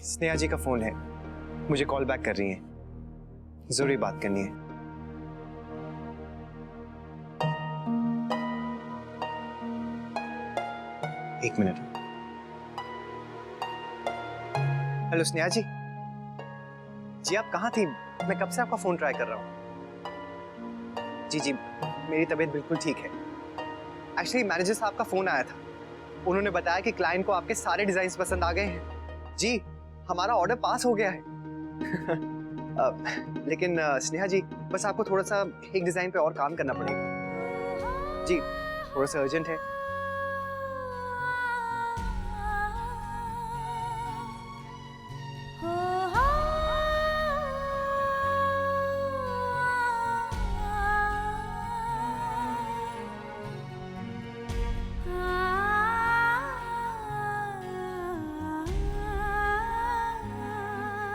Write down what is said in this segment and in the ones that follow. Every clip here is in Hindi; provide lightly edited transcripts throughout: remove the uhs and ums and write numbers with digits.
स्नेहा जी का फोन है, मुझे कॉल बैक कर रही हैं, जरूरी बात करनी है। एक मिनट। हेलो स्नेहा जी। जी आप कहाँ थी? मैं कब से आपका फोन ट्राई कर रहा हूँ। जी जी, मेरी तबीयत बिल्कुल ठीक है। एक्चुअली मैनेजर साहब का फोन आया था, उन्होंने बताया कि क्लाइंट को आपके सारे डिजाइन पसंद आ गए हैं। जी हमारा ऑर्डर पास हो गया है। लेकिन स्नेहा जी, बस आपको थोड़ा सा एक डिजाइन पे और काम करना पड़ेगा। जी थोड़ा सा अर्जेंट है।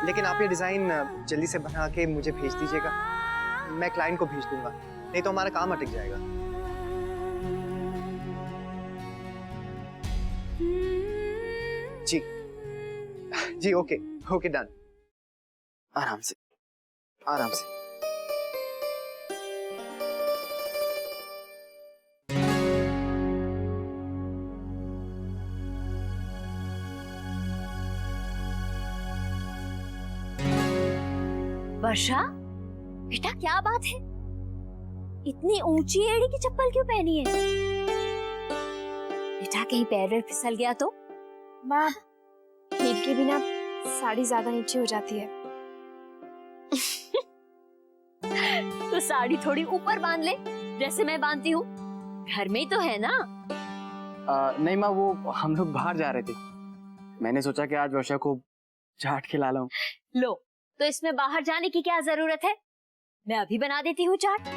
लेकिन आप ये डिजाइन जल्दी से बना के मुझे भेज दीजिएगा, मैं क्लाइंट को भेज दूंगा, नहीं तो हमारा काम अटक जाएगा। जी जी ओके ओके डन। आराम से आराम से। वर्षा बेटा, क्या बात है? इतनी ऊंची एड़ी की चप्पल क्यों पहनी है? बेटा कहीं पैर वैर फिसल गया तो? माँ, हील के बिना साड़ी ज्यादा नीचे हो जाती है। तो साड़ी थोड़ी ऊपर बांध ले, जैसे मैं बांधती हूँ। घर में ही तो है ना। नहीं माँ, वो हम लोग बाहर जा रहे थे, मैंने सोचा कि आज वर्षा को चाट खिला लाऊं। लो, तो इसमें बाहर जाने की क्या जरूरत है? मैं अभी बना देती हूँ चाट।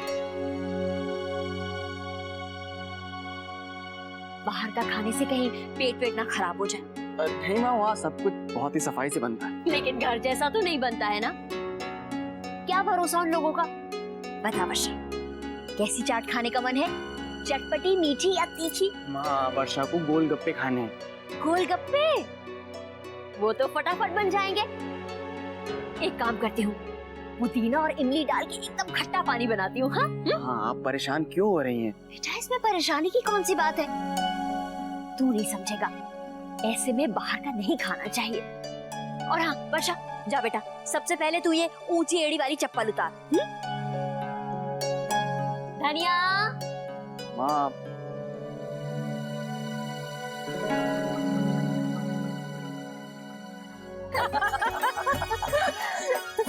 बाहर का खाने से कहीं पेट वेट ना खराब हो जाए। नहीं माँ, वहाँ सब कुछ बहुत ही सफाई से बनता है। लेकिन घर जैसा तो नहीं बनता है ना। क्या भरोसा उन लोगों का। बता वर्षा, कैसी चाट खाने का मन है? चटपटी, मीठी या तीखी? माँ, वर्षा को गोलगप्पे खाने हैं। गोलगप्पे? वो तो फटाफट बन जाएंगे। एक काम करती हूँ, पुदीना और इमली डाल के एकदम खट्टा पानी बनाती हूँ। हाँ हाँ, आप परेशान क्यों हो रही हैं? बेटा, इसमें परेशानी की कौन सी बात है? तू नहीं समझेगा, ऐसे में बाहर का नहीं खाना चाहिए। और हाँ वर्षा, जा बेटा, सबसे पहले तू ये ऊंची एड़ी वाली चप्पल उतार। धनिया। माँ,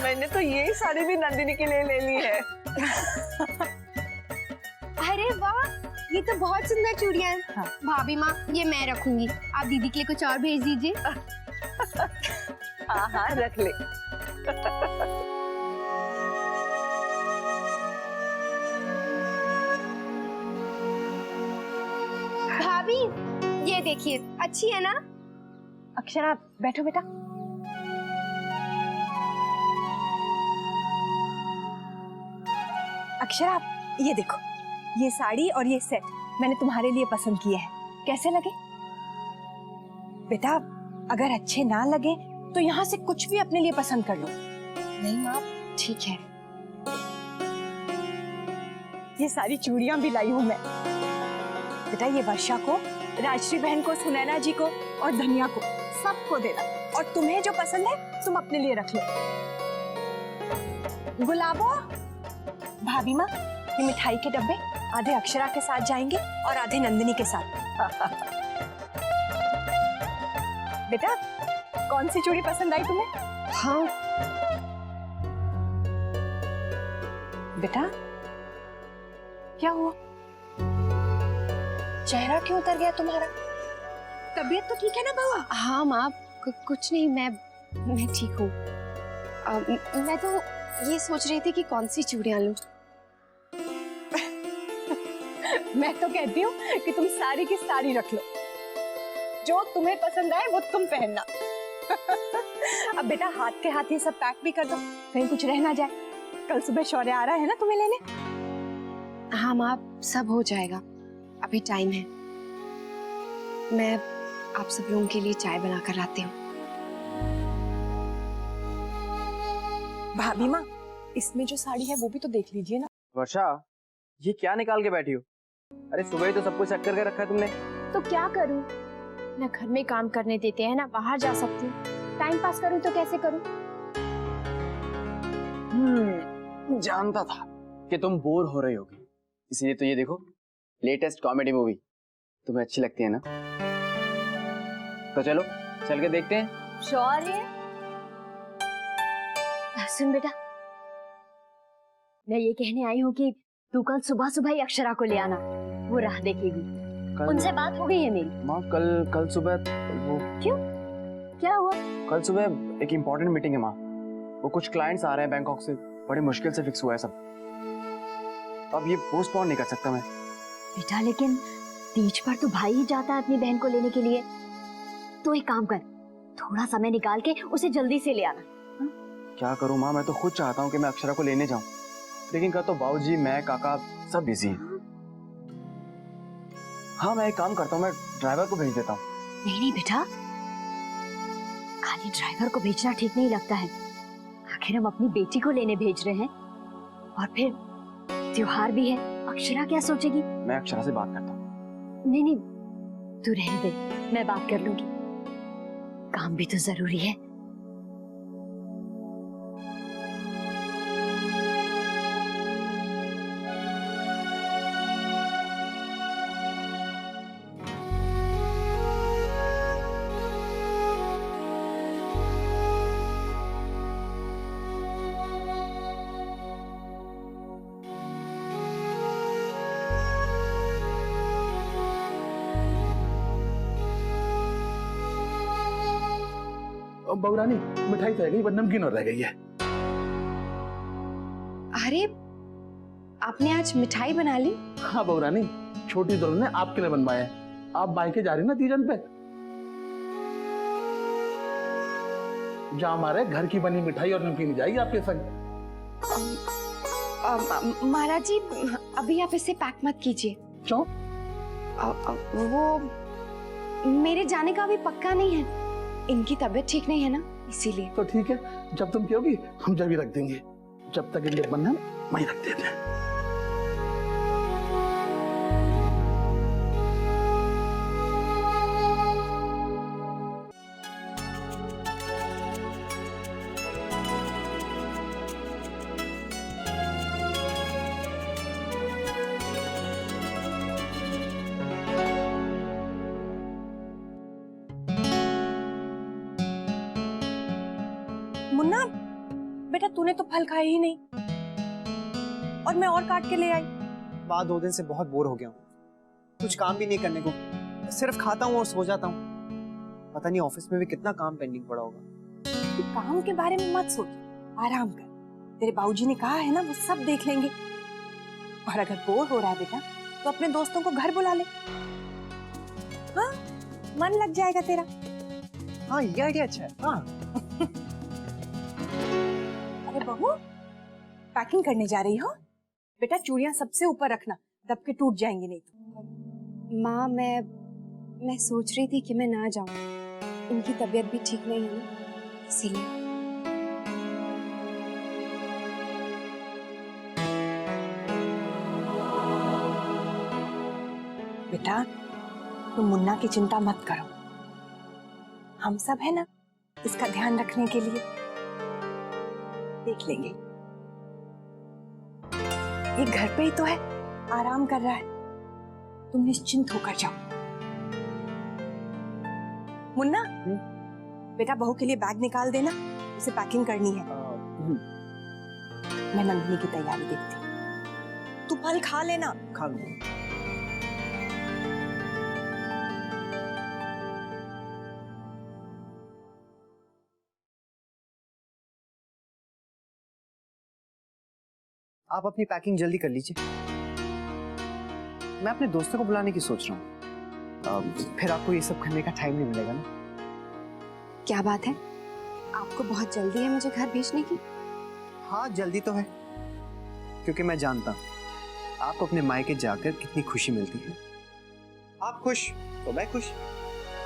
मैंने तो ये साड़ी भी नंदिनी के लिए ले ली है। अरे वाह, ये तो बहुत सुंदर चूड़ियां हैं। हाँ। भाभी माँ, ये मैं रखूंगी, आप दीदी के लिए कुछ और भेज दीजिए। हाँ हाँ रख ले। भाभी, ये देखिए, अच्छी है ना? अक्षरा बैठो बेटा। अक्षरा, ये देखो, ये साड़ी और ये सेट मैंने तुम्हारे लिए पसंद किए हैं, कैसे लगे? बेटा, अगर अच्छे ना लगे तो यहाँ से कुछ भी अपने लिए पसंद कर लो। नहीं माँ, ठीक है। ये सारी चूड़ियां भी लाई हूँ मैं। बेटा, ये वर्षा को, राजश्री बहन को, सुनैना जी को और धनिया को, सबको देना। और तुम्हें जो पसंद है तुम अपने लिए रख लो। गुलाबो, भाभी माँ, ये मिठाई के डब्बे आधे अक्षरा के साथ जाएंगे और आधे नंदिनी के साथ। बेटा, कौन सी चूड़ी पसंद आई तुम्हें? हाँ बेटा, क्या हुआ? चेहरा क्यों उतर गया तुम्हारा? तबीयत तो ठीक है ना बउआ? हाँ माँ, कुछ नहीं, मैं ठीक हूँ। मैं तो ये सोच रही थी कि कौन सी चूड़ियां लूं। मैं तो कहती हूँ कि तुम सारी की सारी रख लो, जो तुम्हें पसंद आए वो तुम पहनना। अब बेटा, हाथ के हाथ ये सब पैक भी कर दो, कहीं कुछ रह ना जाए। कल सुबह शौर्य आ रहा है ना तुम्हें लेने। हाँ माँ, सब हो जाएगा, अभी टाइम है। मैं आप सब लोगों के लिए चाय बना कर लाती हूँ। भाभी माँ, इसमें जो साड़ी है वो भी तो देख लीजिए ना। वर्षा, ये क्या निकाल के बैठी हो? अरे सुबह ही तो सब कुछ सेट करके रखा है तुमने। तो क्या करूं? ना घर में काम करने देते हैं ना बाहर जा सकती हूँ। टाइम पास करूं तो कैसे करूं? जानता था कि तुम बोर हो रही होगी, इसलिए तो ये देखो, लेटेस्ट कॉमेडी मूवी तुम्हें अच्छी लगती है ना? तो चलो चल के देखते हैं। श्योर है? सुन बेटा, मैं ये कहने आई हूँ कि तू कल सुबह सुबह ही अक्षरा को ले आना, वो राह देखेगी। उनसे बात हो गई है मेरी। माँ कल सुबह वो क्या हुआ? कल सुबह एक इम्पोर्टेंट मीटिंग है माँ, वो कुछ क्लाइंट्स आ रहे हैं बैंकॉक से, बड़ी मुश्किल से फिक्स हुआ है सब। अब ये पोस्टपोन नहीं कर सकता मैं। बेटा लेकिन तीज पर तो भाई ही जाता है अपनी बहन को लेने के लिए, तो एक काम कर, थोड़ा समय निकाल के उसे जल्दी से ले आना। क्या करूं माँ, मैं तो खुद चाहता हूँ कि मैं अक्षरा को लेने जाऊं, लेकिन कल तो बाबूजी, मैं, काका सब बिजी हैं। हाँ मैं एक काम करता हूँ, मैं ड्राइवर को भेज देता हूँ। नहीं बेटा, खाली ड्राइवर को भेजना ठीक नहीं लगता है। आखिर हम अपनी बेटी को लेने भेज रहे हैं, और फिर त्योहार भी है, अक्षरा क्या सोचेगी? मैं अक्षरा से बात करता हूँ। नहीं, तू रहने दे, मैं बात कर लूंगी, काम भी तो जरूरी है। बबुरानी, मिठाई तो रह गई, पर नमकीन और रह गई है। अरे आपने आज मिठाई बना ली? हाँ बबुरानी, छोटी दुल्हन ने आपके लिए बनवाया है। आप मायके जा रही ना तीजन पे, जहाँ हमारे घर की बनी मिठाई और नमकीन जाएगी आपके संग। महाराज जी, अभी आप इसे पैक मत कीजिए। क्यों? वो मेरे जाने का अभी पक्का नहीं है, इनकी तबीयत ठीक नहीं है ना, इसीलिए। तो ठीक है, जब तुम कहोगी हम जब ही रख देंगे, जब तक इनके बनना वहीं रख देते हैं। मुन्ना, बेटा तूने तो फल खाए ही नहीं, और मैं और काट के ले आई। बाद 2 दिन से बहुत बोर हो गया हूँ, कुछ काम भी नहीं करने को, सिर्फ खाता हूँ और सो जाता हूँ। पता नहीं ऑफिस में भी कितना काम पेंडिंग पड़ा होगा। तू काम के बारे में मत सोच, आराम कर, तेरे बाबूजी ने कहा है ना वो सब देख लेंगे। और अगर बोर हो रहा है बेटा तो अपने दोस्तों को घर बुला ले, हाँ मन लग जाएगा तेरा। हाँ ये आइडिया अच्छा है। हाँ अरे बहू, पैकिंग करने जा रही हो? बेटा चूड़ियां सबसे ऊपर रखना, दब के टूट जाएंगी नहीं तो। माँ मैं सोच रही थी कि मैं ना जाऊं, इनकी तबीयत भी ठीक नहीं है ना, इसीलिए। बेटा तुम मुन्ना की चिंता मत करो, हम सब है ना इसका ध्यान रखने के लिए, देख लेंगे। ये घर पे ही तो है, आराम कर रहा है, तुम निश्चिंत होकर जाओ। मुन्ना, बेटा बहू के लिए बैग निकाल देना, उसे पैकिंग करनी है। मैं नंदिनी की तैयारी देखती हूँ, तू फल खा लेना। खा लूंगा। आप अपनी पैकिंग जल्दी कर लीजिए, मैं अपने दोस्तों को बुलाने की सोच रहा हूँ, फिर आपको ये सब करने का टाइम नहीं मिलेगा ना। क्या बात है, आपको बहुत जल्दी है मुझे घर भेजने की? हाँ जल्दी तो है, क्योंकि मैं जानता हूँ आपको अपने मायके जाकर कितनी खुशी मिलती है। आप खुश तो मैं खुश।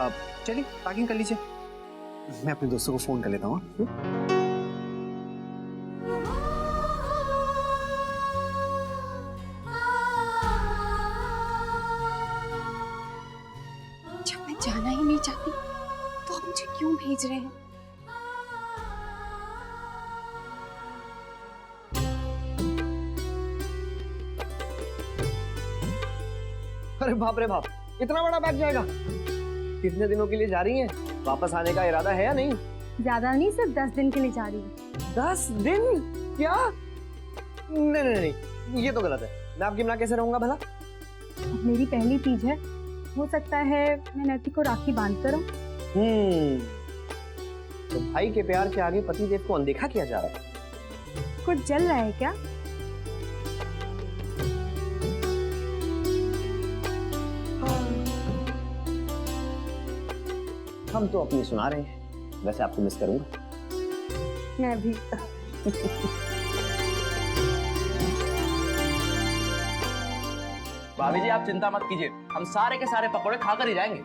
अब चलिए पैकिंग कर लीजिए, मैं अपने दोस्तों को फोन कर लेता हूँ। क्यों भेज रहे हैं? अरे बाप रे बाप, इतना बड़ा बैग जाएगा? कितने दिनों के लिए जा रही हैं? वापस आने का इरादा है या नहीं? ज्यादा नहीं, सिर्फ 10 दिन के लिए जा रही हूँ। 10 दिन? क्या? नहीं नहीं नहीं, ये तो गलत है। मैं आपकी बिना कैसे रहूंगा भला? मेरी पहली तीज है, हो सकता है मैं नैतिक को राखी बांध कर तो भाई के प्यार के आगे पति देव को अनदेखा किया जा रहा है। कुछ जल रहा है क्या? हम तो अपनी सुना रहे हैं, वैसे आपको मिस करूंगा। मैं भी। भाभी जी आप चिंता मत कीजिए, हम सारे के सारे पकौड़े खाकर ही जाएंगे।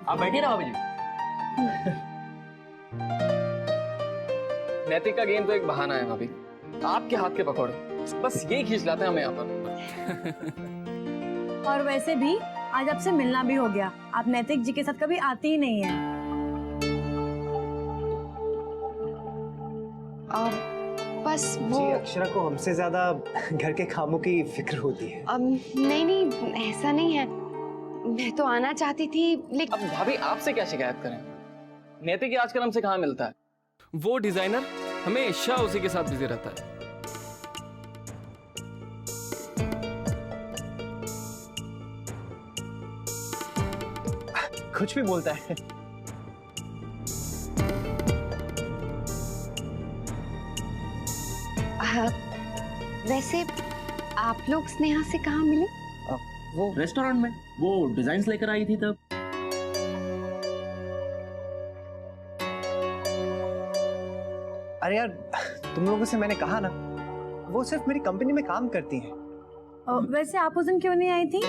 आप बैठिए ना भाभी जी। नैतिक का गेम तो एक बहाना है भाभी, आपके हाथ के पकौड़े बस यही खींच लाते हैं हमें यहाँ पर। और वैसे भी आज आपसे मिलना भी हो गया, आप नैतिक जी के साथ कभी आती ही नहीं है। बस वो जी, अक्षरा को हमसे ज्यादा घर के कामों की फिक्र होती है। नहीं नहीं, ऐसा नहीं है। मैं तो आना चाहती थी लेकिन अब भाभी आपसे क्या शिकायत करें, नैतिक आजकल हमसे कहाँ मिलता है, वो डिजाइनर हमेशा उसी के साथ बिजी रहता है। कुछ भी बोलता है। वैसे आप लोग स्नेहा से कहाँ मिले? वो रेस्टोरेंट में, वो डिजाइन्स लेकर आई थी तब। अरे यार, तुम लोगों से मैंने कहा ना, वो सिर्फ मेरी कंपनी में काम करती हैं। वैसे आप उस दिन क्यों नहीं आई थी?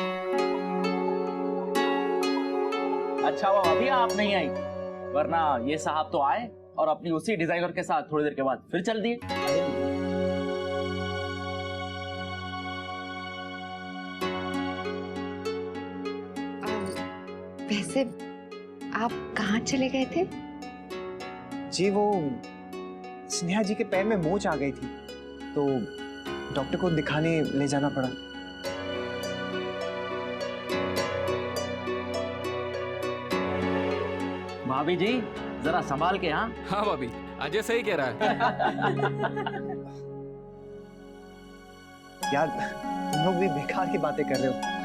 अच्छा वो अभी आप नहीं आई, वरना ये साहब तो आए और अपनी उसी डिजाइनर के साथ थोड़ी देर के बाद फिर चल दिए। वैसे आप कहाँ चले गए थे? जी, वो स्नेहा जी के पैर में मोच आ गई थी, तो डॉक्टर को दिखाने ले जाना पड़ा। भाभी जी जरा संभाल के। हाँ हाँ भाभी, अजय सही कह रहा है। यार, तुम लोग भी बेकार की बातें कर रहे हो।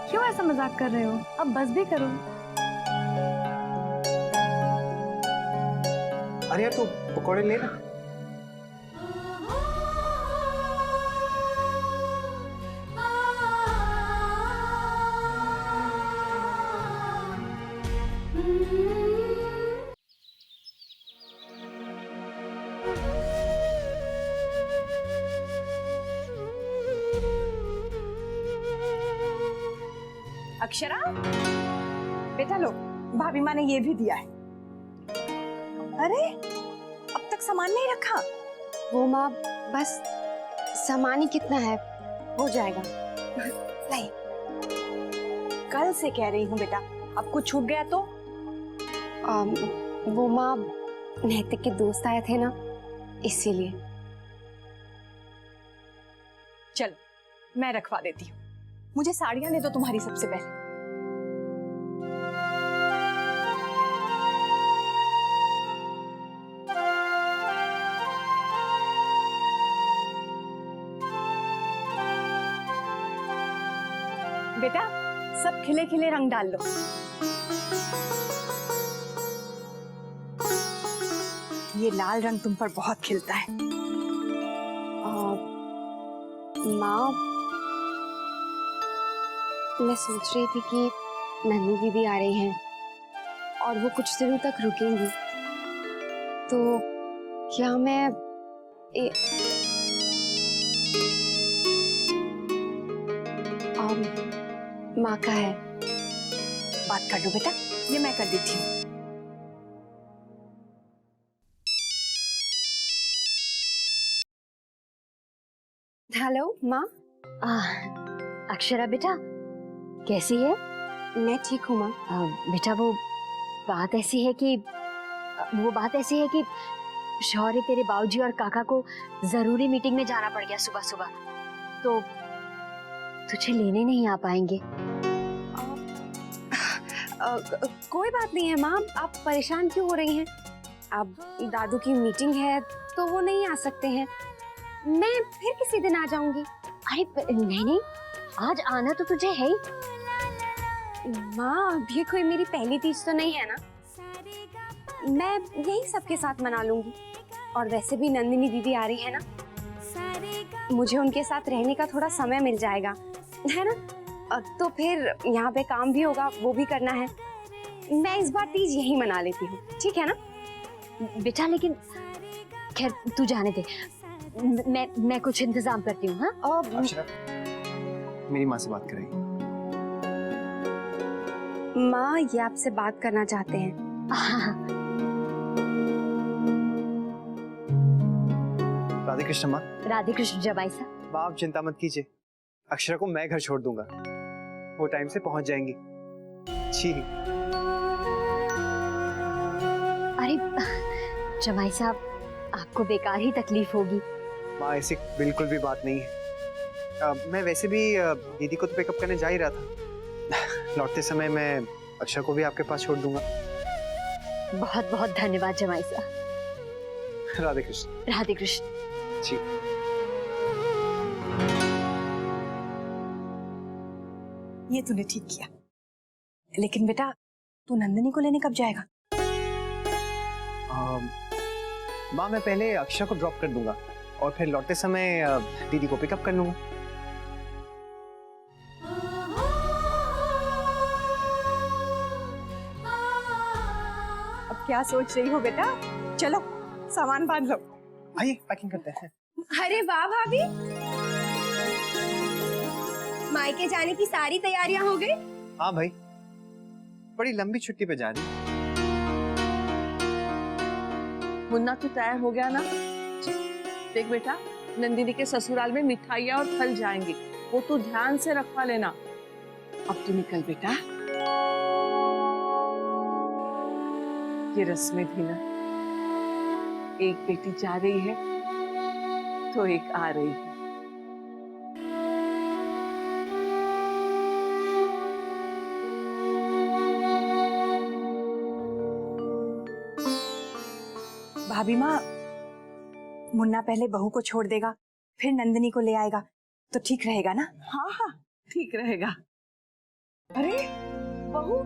क्यों ऐसा मजाक कर रहे हो? अब बस भी करो। अरे यार, तू पकौड़े ले ना। अक्षरा, बेटा लो, भाभी माँ ने ये भी दिया है। अरे अब तक सामान नहीं रखा? वो माँ, बस सामान ही कितना है, हो जाएगा। नहीं, कल से कह रही हूँ बेटा, अब कुछ छूट गया तो? वो माँ, नैतिक के दोस्त आए थे ना, इसीलिए। चल मैं रखवा देती हूँ, मुझे साड़ियाँ दे दो तुम्हारी सबसे पहले। बेटा सब खिले खिले रंग डाल लो। ये लाल रंग तुम पर बहुत खिलता है। माँ, मैं सोच रही थी कि नन्ही दीदी आ रही हैं और वो कुछ दिनों तक रुकेंगी, तो क्या मैं माँ का है। बात कर लो बेटा, ये मैं कर देती हूँ। हेलो माँ। अक्षरा बेटा, कैसी है? मैं ठीक हूँ माँ। बेटा वो बात ऐसी है कि शौर्य तेरे बाबूजी और काका को जरूरी मीटिंग में जाना पड़ गया सुबह सुबह, तो तुझे लेने नहीं आ पाएंगे। कोई बात नहीं है माँ, आप परेशान क्यों हो रही हैं? अब दादू की मीटिंग है तो वो नहीं आ सकते हैं, मैं फिर किसी दिन आ जाऊंगी। अरे नहीं, आज आना तो तुझे है ही। माँ अब ये कोई मेरी पहली तीज तो नहीं है ना, मैं यही सबके साथ मना लूंगी। और वैसे भी नंदिनी दीदी आ रही है ना, मुझे उनके साथ रहने का थोड़ा समय मिल जाएगा, है ना? तो फिर यहाँ पे काम भी होगा, वो भी करना है। मैं इस बार तीज यही मना लेती हूँ, ठीक है ना? बेटा लेकिन खैर तू जाने दे, मैं कुछ इंतजाम करती हूँ। हाँ अक्षरा, मेरी माँ से बात करेगी। माँ ये आपसे बात करना चाहते हैं। राधे कृष्ण माँ। राधे कृष्ण जबाई साहब। माँ आप चिंता मत कीजिए, अक्षरा को मैं घर छोड़ दूंगा, वो टाइम से पहुंच जाएंगी। जी अरे जमाई साहब, आपको बेकार ही तकलीफ होगी। माँ ऐसी बिल्कुल भी बात नहीं है। मैं वैसे भी दीदी को तो पिकअप करने जा ही रहा था। लौटते समय मैं अक्षरा को भी आपके पास छोड़ दूंगा। बहुत बहुत धन्यवाद जमाई साहब। राधे कृष्ण। राधे कृष्ण। जी ये तूने ठीक किया, लेकिन बेटा तू नंदिनी को लेने कब जाएगा? माँ मैं पहले अक्षरा को ड्रॉप कर दूंगा और फिर लौटते समय दीदी को पिकअप कर लूंगा। अब क्या सोच रही हो बेटा? चलो सामान बांध लो। आइए पैकिंग करते हैं। अरे वाह भाभी, मायके जाने की सारी तैयारियां हो गई? हाँ भाई, बड़ी लंबी छुट्टी पे जा रही है। मुन्ना तो तैयार हो गया ना? देख बेटा, नंदिनी के ससुराल में मिठाइयाँ और फल जाएंगे, वो तू ध्यान से रखवा लेना। अब तू निकल बेटा। ये रस्में भी ना, एक बेटी जा रही है तो एक आ रही है। भाभी माँ, मुन्ना पहले बहू को छोड़ देगा, फिर नंदिनी को ले आएगा, तो ठीक रहेगा ना? हाँ हाँ ठीक रहेगा। अरे बहू,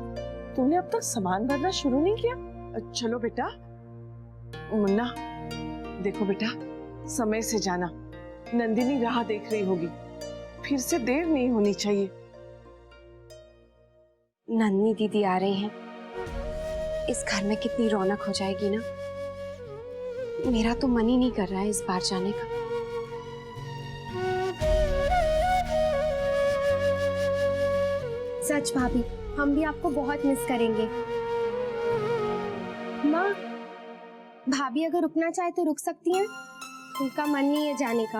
तुमने अब तक सामान भरना शुरू नहीं किया? चलो बेटा। मुन्ना देखो बेटा, समय से जाना, नंदिनी राह देख रही होगी, फिर से देर नहीं होनी चाहिए। नन्नी दीदी आ रही हैं, इस घर में कितनी रौनक हो जाएगी ना। मेरा तो मन ही नहीं कर रहा है इस बार जाने का। सच भाभी, हम भी आपको बहुत मिस करेंगे। माँ, भाभी अगर रुकना चाहे तो रुक सकती हैं, उनका मन नहीं है जाने का।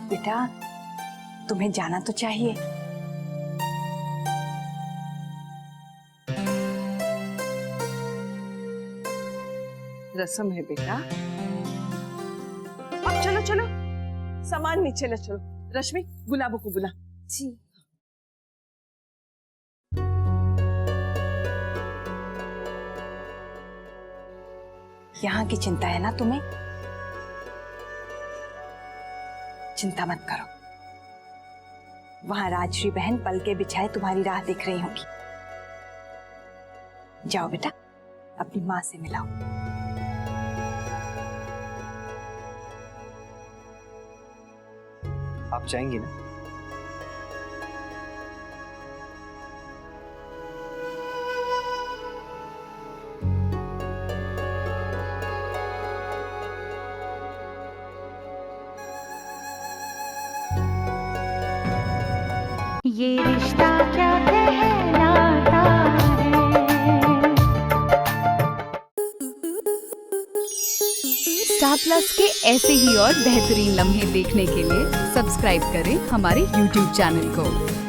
बेटा तुम्हें जाना तो चाहिए। रस्म है बेटा। अब चलो चलो, सामान नीचे ले चलो। रश्मि, गुलाबों को बुला। जी। यहाँ की चिंता है ना तुम्हें? चिंता मत करो, वहां राजश्री बहन पल के बिछाए तुम्हारी राह देख रही होंगी। जाओ बेटा, अपनी माँ से मिलाओ। आप जाएंगी ना? ये रिश्ता क्या कहलाता है, स्टार प्लस के ऐसे ही और बेहतरीन लम्हे देखने के लिए सब्सक्राइब करें हमारे YouTube चैनल को।